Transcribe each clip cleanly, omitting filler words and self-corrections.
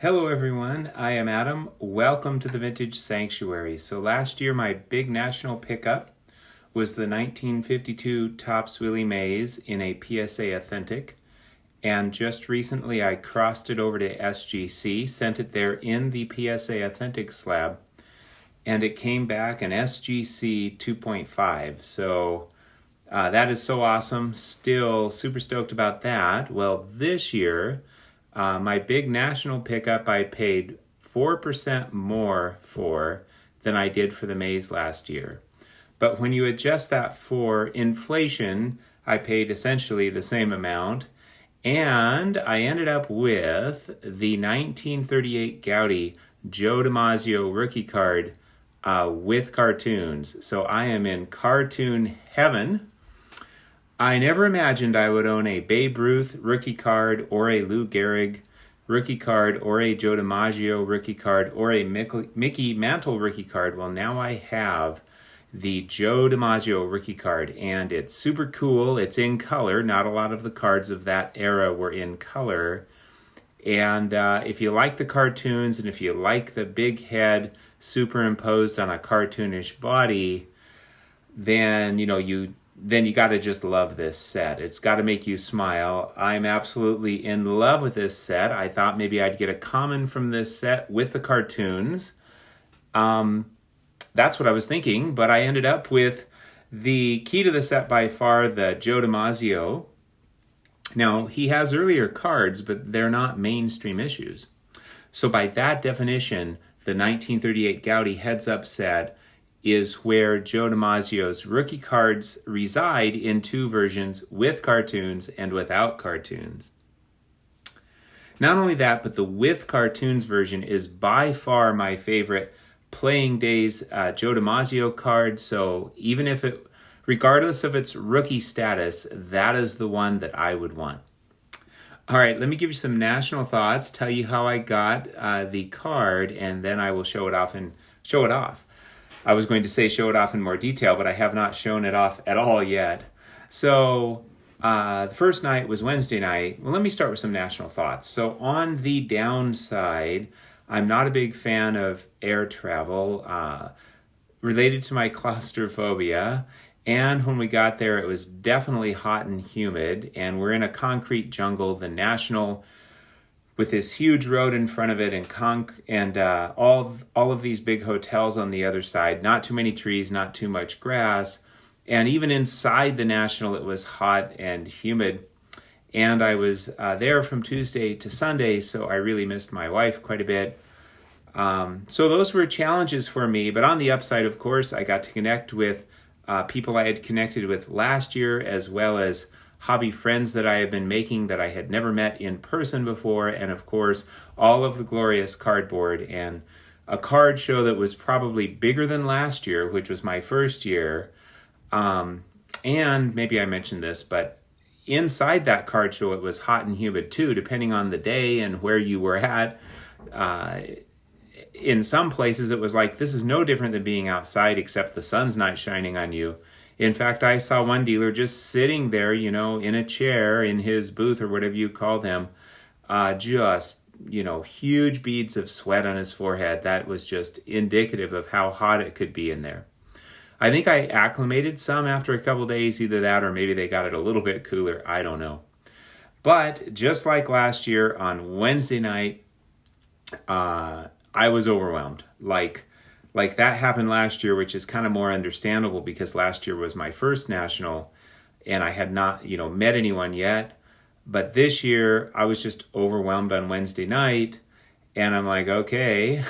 Hello everyone, I am Adam. Welcome to the Vintage Sanctuary. So last year my big national pickup was the 1952 Topps Willie Mays in a PSA Authentic. And just recently I crossed it over to SGC, sent it there in the PSA Authentic slab, and it came back an SGC 2.5. So that is so awesome. Still super stoked about that. Well, this year, my big national pickup I paid 4% more for than I did for the Mays last year. But when you adjust that for inflation, I paid essentially the same amount. And I ended up with the 1938 Gowdy Joe DiMaggio rookie card with cartoons. So I am in cartoon heaven. I never imagined I would own a Babe Ruth rookie card or a Lou Gehrig rookie card or a Joe DiMaggio rookie card or a Mickey Mantle rookie card. Well, now I have the Joe DiMaggio rookie card, and it's super cool. It's in color. Not a lot of the cards of that era were in color. And if you like the cartoons and if you like the big head superimposed on a cartoonish body, then you got to just love this set. It's got to make you smile. I'm absolutely in love with this set. I thought maybe I'd get a common from this set with the cartoons. That's what I was thinking, but I ended up with the key to the set by far, the Joe DiMaggio. Now, he has earlier cards, but they're not mainstream issues. So by that definition, the 1938 Gowdy heads-up set is where Joe DiMaggio's rookie cards reside in two versions, with cartoons and without cartoons. Not only that, but the with cartoons version is by far my favorite Playing Days Joe DiMaggio card. So even if regardless of its rookie status, that is the one that I would want. All right, let me give you some national thoughts, tell you how I got the card, and then I will show it off. I was going to say show it off in more detail, but I have not shown it off at all yet. So the first night was Wednesday night. Well, let me start with some national thoughts. So on the downside, I'm not a big fan of air travel related to my claustrophobia. And when we got there, it was definitely hot and humid. And we're in a concrete jungle. The National, with this huge road in front of it and all of these big hotels on the other side. Not too many trees, not too much grass. And even inside the National, it was hot and humid. And I was there from Tuesday to Sunday, so I really missed my wife quite a bit. So those were challenges for me. But on the upside, of course, I got to connect with people I had connected with last year, as well as hobby friends that I had been making that I had never met in person before. And of course, all of the glorious cardboard and a card show that was probably bigger than last year, which was my first year. And maybe I mentioned this, but inside that card show, it was hot and humid too, depending on the day and where you were at. In some places, it was like, this is no different than being outside, except the sun's not shining on you. In fact, I saw one dealer just sitting there, in a chair in his booth or whatever you call them, huge beads of sweat on his forehead. That was just indicative of how hot it could be in there. I think I acclimated some after a couple days, either that or maybe they got it a little bit cooler. I don't know. But just like last year on Wednesday night, I was overwhelmed. Like that happened last year, which is kind of more understandable because last year was my first national and I had not, met anyone yet. But this year I was just overwhelmed on Wednesday night and I'm like, okay.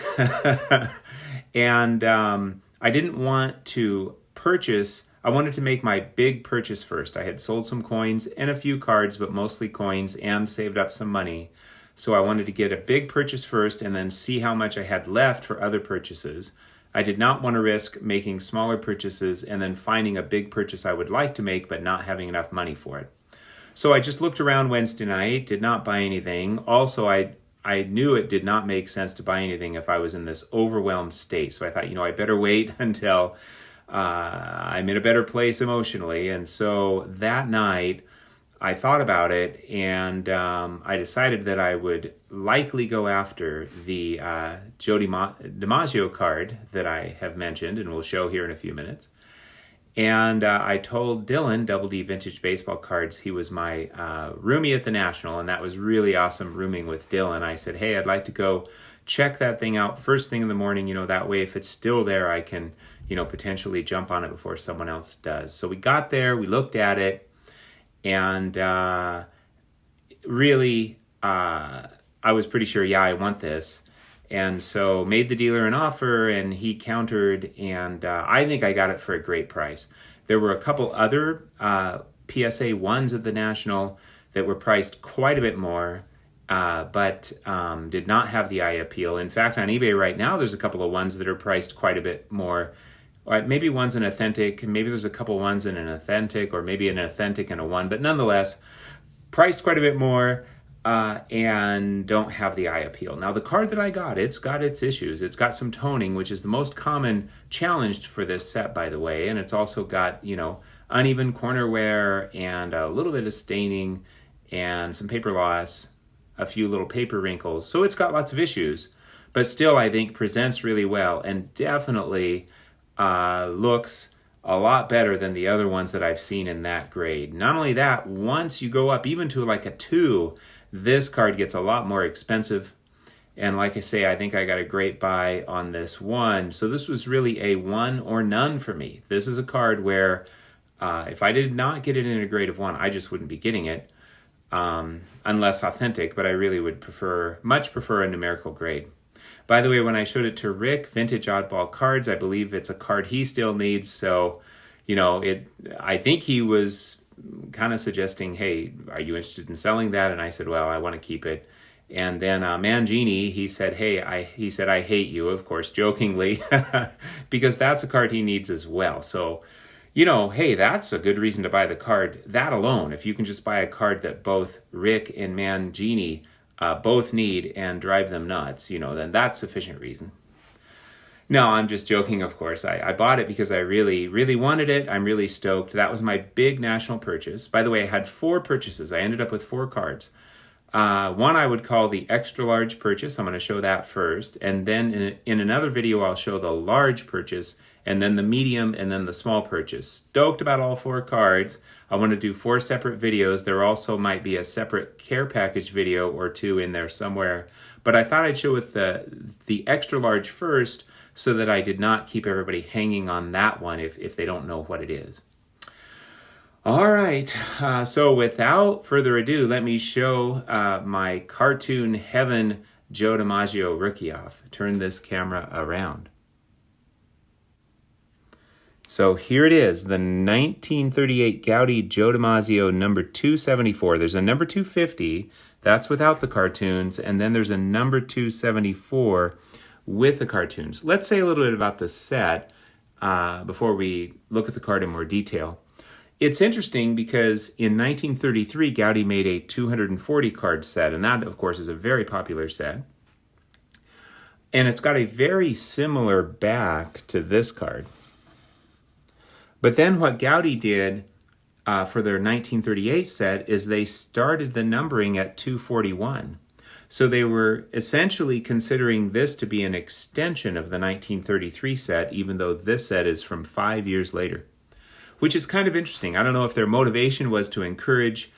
And I didn't want to purchase. I wanted to make my big purchase first. I had sold some coins and a few cards, but mostly coins, and saved up some money. So I wanted to get a big purchase first and then see how much I had left for other purchases. I did not want to risk making smaller purchases and then finding a big purchase I would like to make but not having enough money for it. So I just looked around Wednesday night, did not buy anything. Also, I knew it did not make sense to buy anything if I was in this overwhelmed state. So I thought, I better wait until I'm in a better place emotionally. And so that night, I thought about it, and I decided that I would likely go after the Joe DiMaggio card that I have mentioned and will show here in a few minutes. And I told Dylan, Double D Vintage Baseball Cards, he was my roomie at the National, and that was really awesome rooming with Dylan. I said, hey, I'd like to go check that thing out first thing in the morning, that way if it's still there, I can, potentially jump on it before someone else does. So we got there, we looked at it, and really, I was pretty sure, yeah, I want this. And so made the dealer an offer, and he countered, and I think I got it for a great price. There were a couple other PSA 1s at the National that were priced quite a bit more, but did not have the eye appeal. In fact, on eBay right now, there's a couple of ones that are priced quite a bit more. Maybe one's an authentic, maybe there's a couple ones in an authentic, or maybe an authentic and a 1, but nonetheless, priced quite a bit more. And don't have the eye appeal. Now, the card that I got, it's got its issues. It's got some toning, which is the most common challenge for this set, by the way. And it's also got, uneven corner wear and a little bit of staining and some paper loss, a few little paper wrinkles. So it's got lots of issues, but still, I think presents really well and definitely looks a lot better than the other ones that I've seen in that grade. Not only that, once you go up even to like a 2, this card gets a lot more expensive. And like I say, I think I got a great buy on this one. So this was really a 1 or none for me. This is a card where if I did not get it in a grade of 1, I just wouldn't be getting it unless authentic, but I really would much prefer a numerical grade. By the way, when I showed it to Rick, Vintage Oddball Cards, I believe it's a card he still needs. So, I think he was kind of suggesting, hey, are you interested in selling that? And I said, well, I want to keep it. And then Mangini, he said, hey, I hate you, of course, jokingly, because that's a card he needs as well. So, hey, that's a good reason to buy the card. That alone, if you can just buy a card that both Rick and Mangini both need and drive them nuts, then that's sufficient reason. No, I'm just joking, of course. I bought it because I really, really wanted it. I'm really stoked. That was my big National purchase. By the way, I had 4 purchases. I ended up with 4 cards. One I would call the extra large purchase. I'm going to show that first. And then in another video, I'll show the large purchase, and then the medium, and then the small purchase. Stoked about all 4 cards. I want to do 4 separate videos. There also might be a separate care package video or 2 in there somewhere. But I thought I'd show with the extra large first, so that I did not keep everybody hanging on that one if they don't know what it is. All right, so without further ado, let me show my Cartoon Heaven Joe DiMaggio rookie off. Turn this camera around. So here it is, the 1938 Gowdy Joe DiMaggio number 274. There's a number 250, that's without the cartoons, and then there's a number 274 with the cartoons. Let's say a little bit about the set before we look at the card in more detail. It's interesting because in 1933, Gowdy made a 240 card set, and that, of course, is a very popular set. And it's got a very similar back to this card. But then what Gowdy did for their 1938 set is they started the numbering at 241. So they were essentially considering this to be an extension of the 1933 set, even though this set is from 5 years later, which is kind of interesting. I don't know if their motivation was to encourage,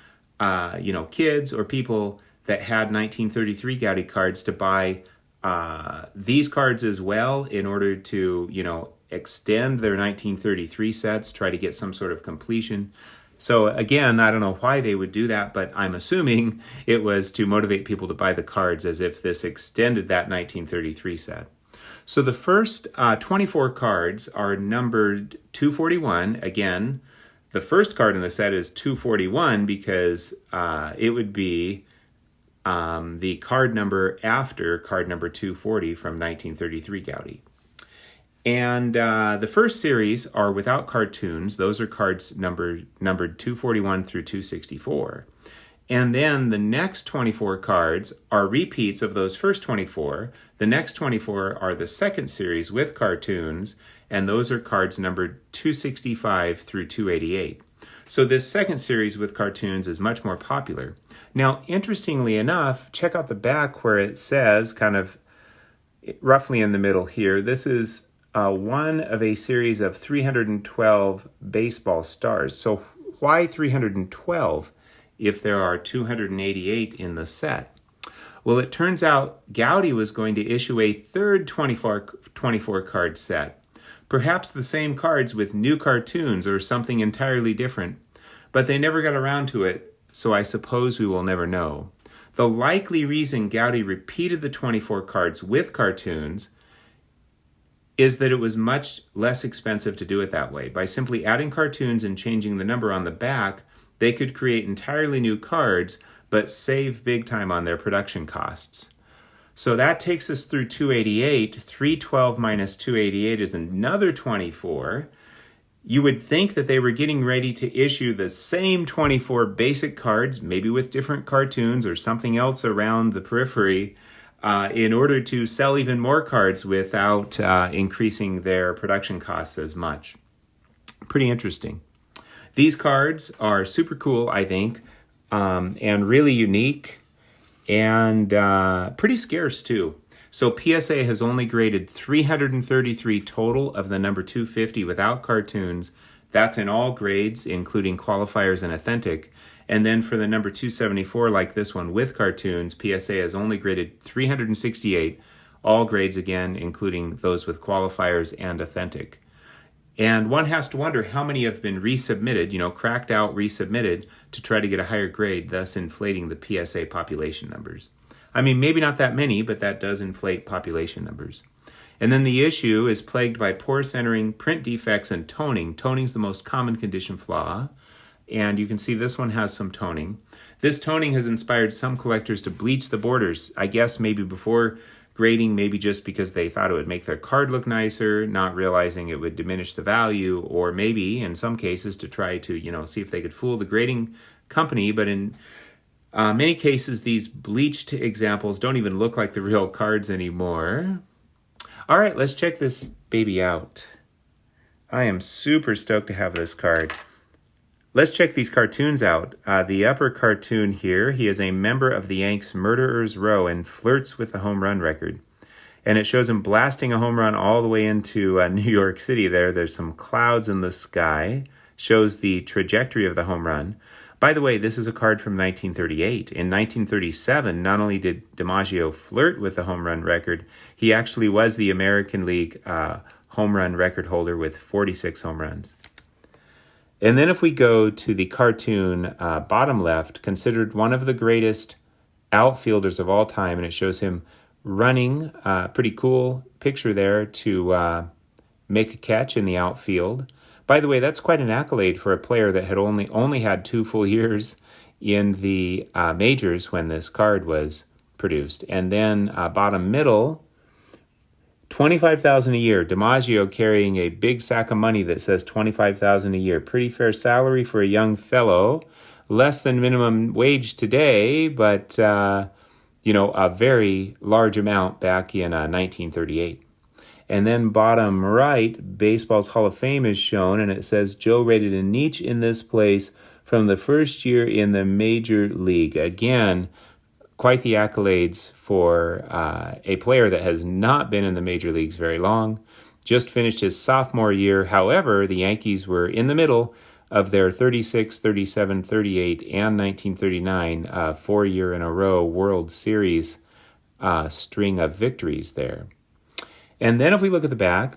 kids or people that had 1933 Gowdy cards to buy these cards as well in order to, extend their 1933 sets, try to get some sort of completion. So again, I don't know why they would do that, but I'm assuming it was to motivate people to buy the cards as if this extended that 1933 set. So the first 24 cards are numbered 241. Again, the first card in the set is 241 because it would be the card number after card number 240 from 1933 Gowdy. And the first series are without cartoons. Those are cards numbered 241 through 264. And then the next 24 cards are repeats of those first 24. The next 24 are the second series with cartoons, and those are cards numbered 265 through 288. So this second series with cartoons is much more popular. Now, interestingly enough, check out the back where it says, kind of roughly in the middle here, this is one of a series of 312 baseball stars. So why 312 if there are 288 in the set? Well, it turns out Gowdy was going to issue a third 24 card set. Perhaps the same cards with new cartoons or something entirely different. But they never got around to it, so I suppose we will never know. The likely reason Gowdy repeated the 24 cards with cartoons is that it was much less expensive to do it that way. By simply adding cartoons and changing the number on the back, they could create entirely new cards, but save big time on their production costs. So that takes us through 288. 312 minus 288 is another 24. You would think that they were getting ready to issue the same 24 basic cards, maybe with different cartoons or something else around the periphery, in order to sell even more cards without increasing their production costs as much. Pretty interesting. These cards are super cool, I think, and really unique and pretty scarce too. So PSA has only graded 333 total of the number 250 without cartoons. That's in all grades, including qualifiers and authentic. And then for the number 274, like this one with cartoons, PSA has only graded 368, all grades again, including those with qualifiers and authentic. And one has to wonder how many have been resubmitted, cracked out, resubmitted to try to get a higher grade, thus inflating the PSA population numbers. I mean, maybe not that many, but that does inflate population numbers. And then the issue is plagued by poor centering, print defects, and toning. Toning's the most common condition flaw. And you can see this one has some toning. This toning has inspired some collectors to bleach the borders, I guess maybe before grading, maybe just because they thought it would make their card look nicer, not realizing it would diminish the value, or maybe in some cases to try to, see if they could fool the grading company. But in many cases, these bleached examples don't even look like the real cards anymore. All right, let's check this baby out. I am super stoked to have this card. Let's check these cartoons out. The upper cartoon here, he is a member of the Yanks' Murderers Row and flirts with the home run record. And it shows him blasting a home run all the way into New York City there. There's some clouds in the sky. Shows the trajectory of the home run. By the way, this is a card from 1938. In 1937, not only did DiMaggio flirt with the home run record, he actually was the American League home run record holder with 46 home runs. And then if we go to the cartoon bottom left, considered one of the greatest outfielders of all time, and it shows him running, pretty cool picture there to make a catch in the outfield. By the way, that's quite an accolade for a player that had only had 2 full years in the majors when this card was produced. And then bottom middle, $25,000 a year. DiMaggio carrying a big sack of money that says $25,000 a year. Pretty fair salary for a young fellow. Less than minimum wage today, but a very large amount back in 1938. And then bottom right, Baseball's Hall of Fame is shown, and it says Joe rated a niche in this place from the first year in the major league. Again, quite the accolades for a player that has not been in the major leagues very long. Just finished his sophomore year. However, the Yankees were in the middle of their 36, 37, 38, and 1939 4-year-in-a-row World Series string of victories there. And then if we look at the back,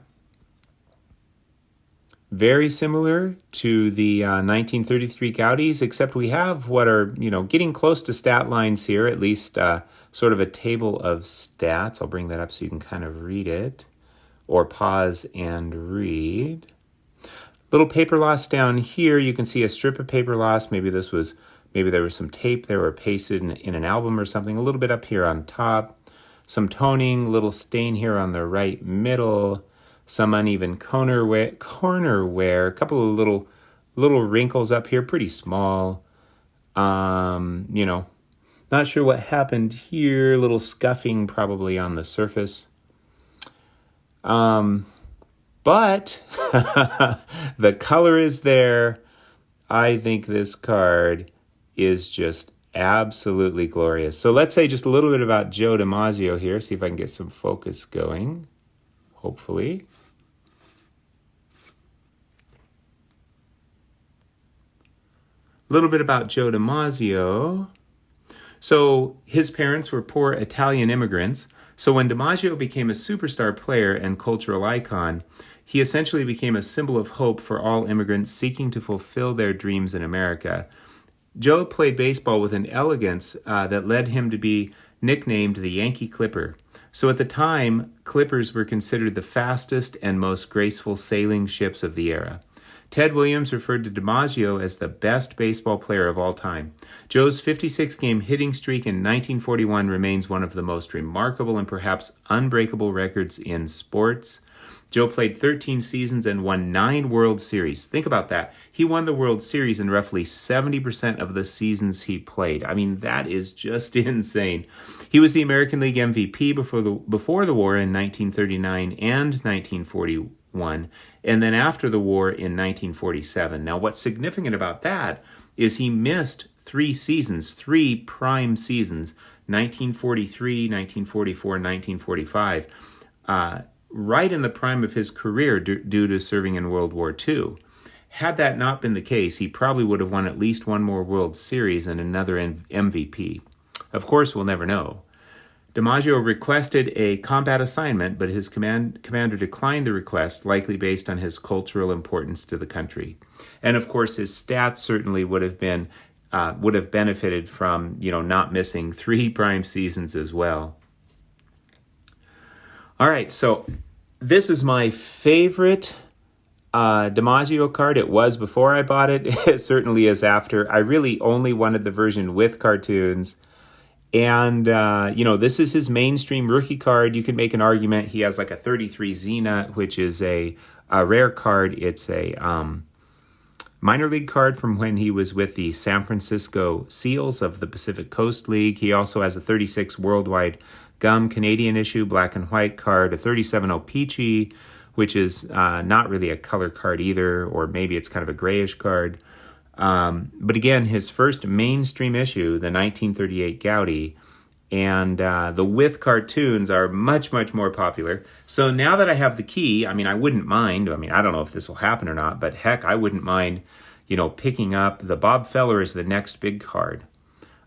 very similar to the 1933 Gowdys, except we have what are, getting close to stat lines here, at least sort of a table of stats. I'll bring that up so you can kind of read it, or pause and read. Little paper loss down here. You can see a strip of paper loss. Maybe there was some tape there or pasted in an album or something. A little bit up here on top. Some toning, little stain here on the right middle, some uneven corner wear, a couple of little wrinkles up here, pretty small. Not sure what happened here, little scuffing probably on the surface. But the color is there. I think this card is just absolutely glorious. So let's say just a little bit about Joe DiMaggio here. See if I can get some focus going, hopefully. A little bit about Joe DiMaggio. So his parents were poor Italian immigrants. So when DiMaggio became a superstar player and cultural icon, he essentially became a symbol of hope for all immigrants seeking to fulfill their dreams in America. Joe played baseball with an elegance that led him to be nicknamed the Yankee Clipper. So at the time, clippers were considered the fastest and most graceful sailing ships of the era. Ted Williams referred to DiMaggio as the best baseball player of all time. Joe's 56-game hitting streak in 1941 remains one of the most remarkable and perhaps unbreakable records in sports. Joe played 13 seasons and won 9 World Series. Think about that. He won the World Series in roughly 70% of the seasons he played. I mean, that is just insane. He was the American League MVP before the war in 1939 and 1941, and then after the war in 1947. Now, what's significant about that is he missed 3 seasons, 3 prime seasons, 1943, 1944, 1945, right in the prime of his career due to serving in World War II. Had that not been the case, he probably would have won at least 1 more World Series and another MVP. Of course, we'll never know. DiMaggio requested a combat assignment, but his commander declined the request, likely based on his cultural importance to the country. And of course, his stats certainly would have benefited from, not missing 3 prime seasons as well. All right, so this is my favorite DiMaggio card. It was before I bought it. It certainly is after. I really only wanted the version with cartoons. And, this is his mainstream rookie card. You can make an argument. He has like a 33 Zenith, which is a rare card. It's a minor league card from when he was with the San Francisco Seals of the Pacific Coast League. He also has a 36 Worldwide Gum Canadian issue, black and white card, a 37 O-Pee-Chee, which is not really a color card either, or maybe it's kind of a grayish card. But again, his first mainstream issue, the 1938 Gowdy, and the with cartoons are much, much more popular. So now that I have the key, I wouldn't mind. I don't know if this will happen or not, but heck, I wouldn't mind, picking up the Bob Feller is the next big card.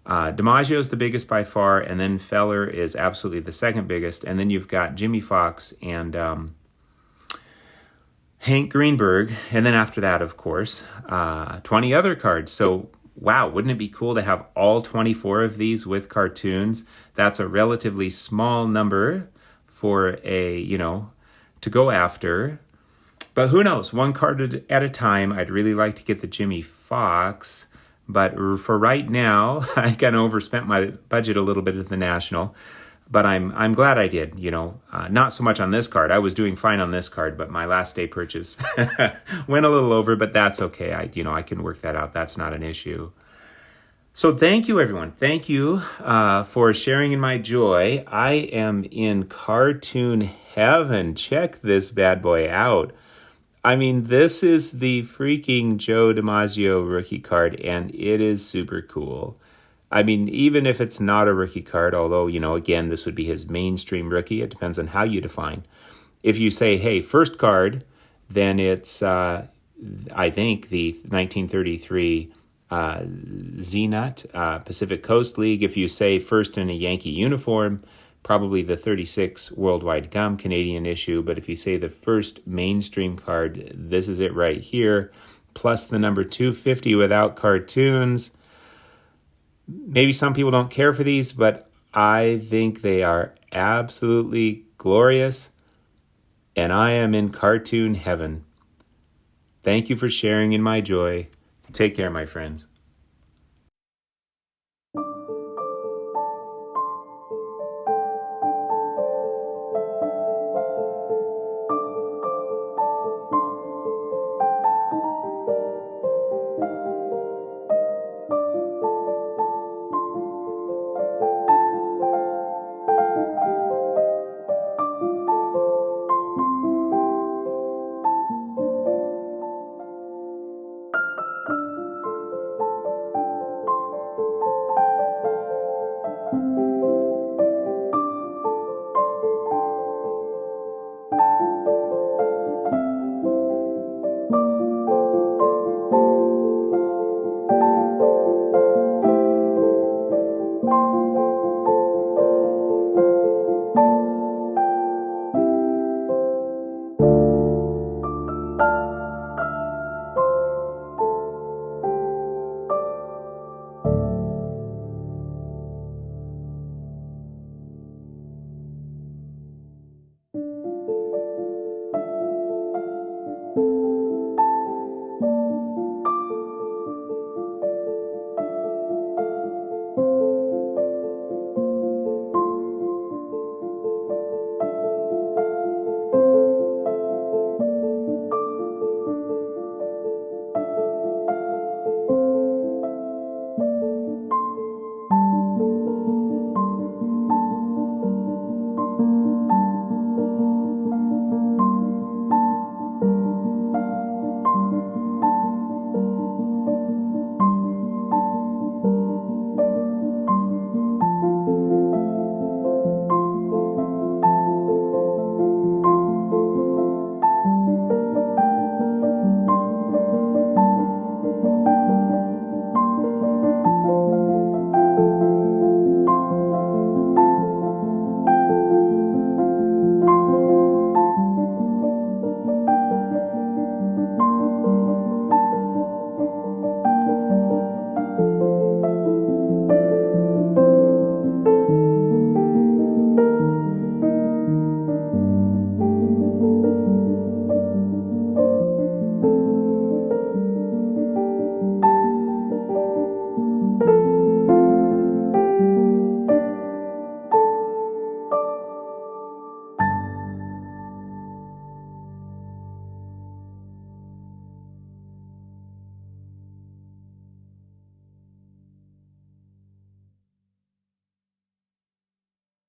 DiMaggio is the biggest by far, and then Feller is absolutely the second biggest, and then you've got Jimmy Fox and Hank Greenberg, and then after that, of course, 20 other cards. So, wow, wouldn't it be cool to have all 24 of these with cartoons? That's a relatively small number for to go after. But who knows? 1 card at a time. I'd really like to get the Jimmy Fox. But for right now, I kind of overspent my budget a little bit at the National. But I'm glad I did, not so much on this card. I was doing fine on this card, but my last day purchase went a little over, but that's okay. I can work that out. That's not an issue. So thank you, everyone. Thank you for sharing in my joy. I am in cartoon heaven. Check this bad boy out. This is the freaking Joe DiMaggio rookie card, and it is super cool. Even if it's not a rookie card, although, again, this would be his mainstream rookie. It depends on how you define. If you say, hey, first card, then it's, I think, the 1933 Zenith, Pacific Coast League. If you say first in a Yankee uniform, probably the 36 Worldwide Gum Canadian issue. But if you say the first mainstream card, this is it right here, plus the number 250 without cartoons. Maybe some people don't care for these, but I think they are absolutely glorious, and I am in cartoon heaven. Thank you for sharing in my joy. Take care, my friends.